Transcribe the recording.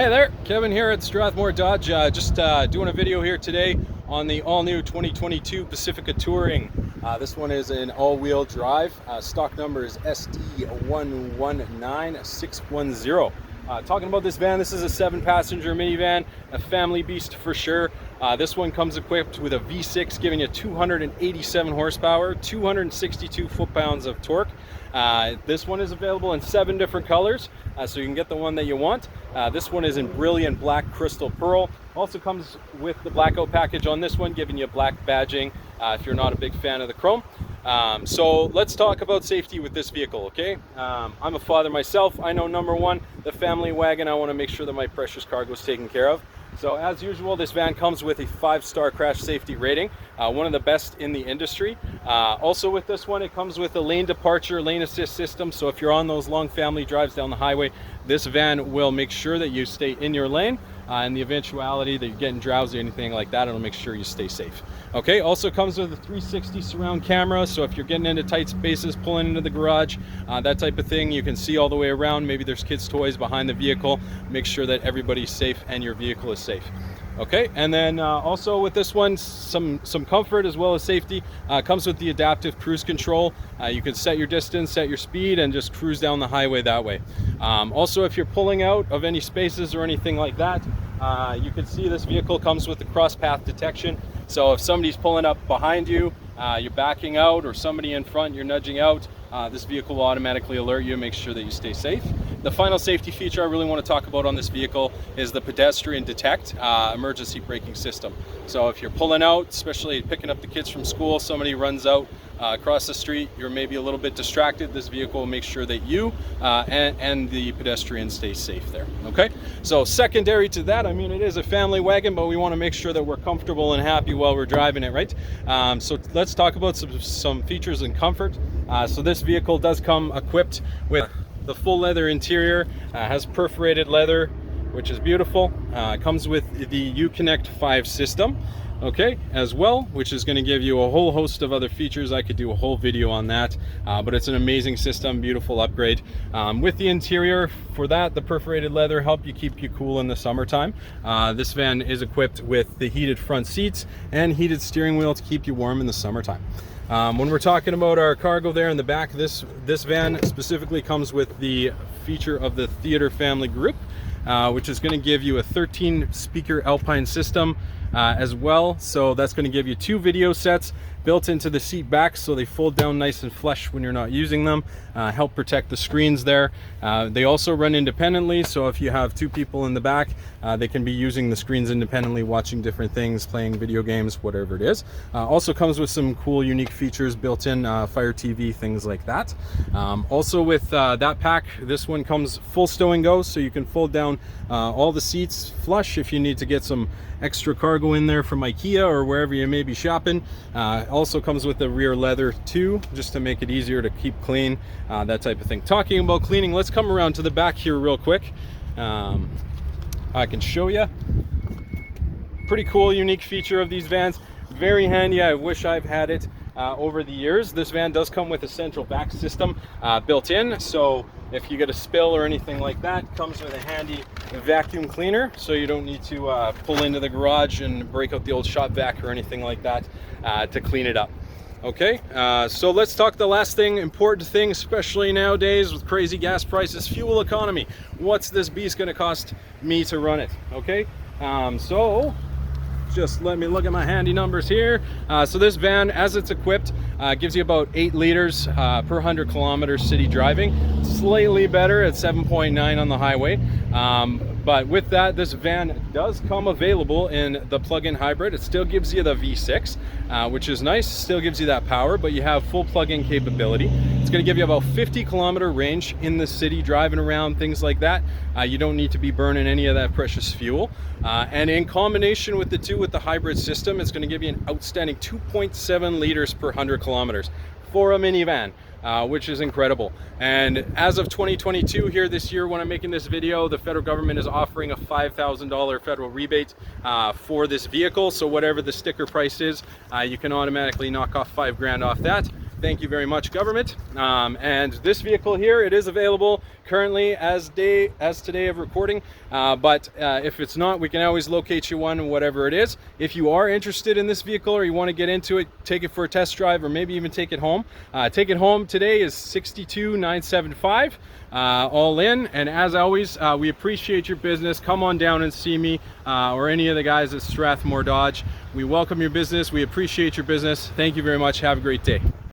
Hey there, Kevin here at Strathmore Dodge. Just doing a video here today on the all-new 2022 Pacifica Touring. This one is an all-wheel drive. Stock number is SD119610. Talking about this van, this is a 7-passenger minivan, a family beast for sure. This one comes equipped with a V6 giving you 287 horsepower, 262 foot-pounds of torque. This one is available in 7 different colors, so you can get the one that you want. This one is in brilliant black crystal pearl. Also comes with the blackout package on this one, giving you black badging if you're not a big fan of the chrome. So let's talk about safety with this vehicle, okay? I'm a father myself. I know number one, the family wagon, I want to make sure that my precious cargo is taken care of. So as usual, this van comes with a 5-star crash safety rating, one of the best in the industry. Also with this one, it comes with a lane departure, lane assist system. So if you're on those long family drives down the highway, this van will make sure that you stay in your lane. In the eventuality that you're getting drowsy or anything like that, it'll make sure you stay safe. Okay, also comes with a 360 surround camera, so if you're getting into tight spaces, pulling into the garage, that type of thing, you can see all the way around. Maybe there's kids' toys behind the vehicle. Make sure that everybody's safe and your vehicle is safe. Okay, and then also with this one, some comfort as well as safety. Comes with the adaptive cruise control. You can set your distance, set your speed, and just cruise down the highway that way. Also, if you're pulling out of any spaces or anything like that, you can see this vehicle comes with the cross path detection. So if somebody's pulling up behind you, you're backing out, or somebody in front, you're nudging out, this vehicle will automatically alert you and make sure that you stay safe. The final safety feature I really want to talk about on this vehicle is the pedestrian detect emergency braking system. So if you're pulling out, especially picking up the kids from school, somebody runs out across the street, you're maybe a little bit distracted, this vehicle will make sure that you and the pedestrian stay safe there. Okay, so secondary to that, I mean, it is a family wagon, but we want to make sure that we're comfortable and happy while we're driving it, right? So let's talk about some features and comfort. So this vehicle does come equipped with the full leather interior, has perforated leather, which is beautiful. Comes with the Uconnect 5 system, okay, as well, which is going to give you a whole host of other features. I could do a whole video on that, but it's an amazing system, beautiful upgrade. With the interior, for that, the perforated leather help you keep you cool in the summertime. This van is equipped with the heated front seats and heated steering wheel to keep you warm in the summertime. When we're talking about our cargo there in the back, this van specifically comes with the feature of the theater family group, which is going to give you a 13-speaker Alpine system as well. So that's going to give you 2 video sets built into the seat back, so they fold down nice and flush when you're not using them. Help protect the screens there. They also run independently, so if you have 2 people in the back, they can be using the screens independently, watching different things, playing video games, whatever it is. Also comes with some cool unique features built in, Fire TV, things like that. Also with that pack, this one comes full stow and go, so you can fold down all the seats flush if you need to get some extra cargo in there from IKEA or wherever you may be shopping. Also comes with the rear leather too, just to make it easier to keep clean, that type of thing. Talking about cleaning, let's come around to the back here real quick. I can show you. Pretty cool, unique feature of these vans. Very handy. I wish I've had it over the years. This van does come with a central vac system built in, so if you get a spill or anything like that, comes with a handy vacuum cleaner, so you don't need to pull into the garage and break out the old shop vac or anything like that to clean it up. Okay, so let's talk the last thing, important thing, especially nowadays with crazy gas prices, fuel economy. What's this beast going to cost me to run it? Okay, so just let me look at my handy numbers here. So this van, as it's equipped, gives you about 8 liters per 100 kilometers city driving. Slightly better at 7.9 on the highway. But with that, this van does come available in the plug-in hybrid. It still gives you the V6, which is nice. Still gives you that power, but you have full plug-in capability. It's going to give you about 50-kilometer range in the city, driving around, things like that. You don't need to be burning any of that precious fuel. And in combination with the two, with the hybrid system, it's going to give you an outstanding 2.7 liters per 100 kilometers for a minivan. Which is incredible. And as of 2022 here this year, when I'm making this video, the federal government is offering a $5,000 federal rebate for this vehicle. So whatever the sticker price is, you can automatically knock off $5 grand off that. Thank you very much, government. And this vehicle here, it is available currently as today of recording, but if it's not, we can always locate you one, whatever it is. If you are interested in this vehicle or you want to get into it, take it for a test drive, or maybe even take it home. Take it home today is $62,975 all in. And as always, we appreciate your business. Come on down and see me or any of the guys at Strathmore Dodge. We welcome your business. We appreciate your business. Thank you very much. Have a great day.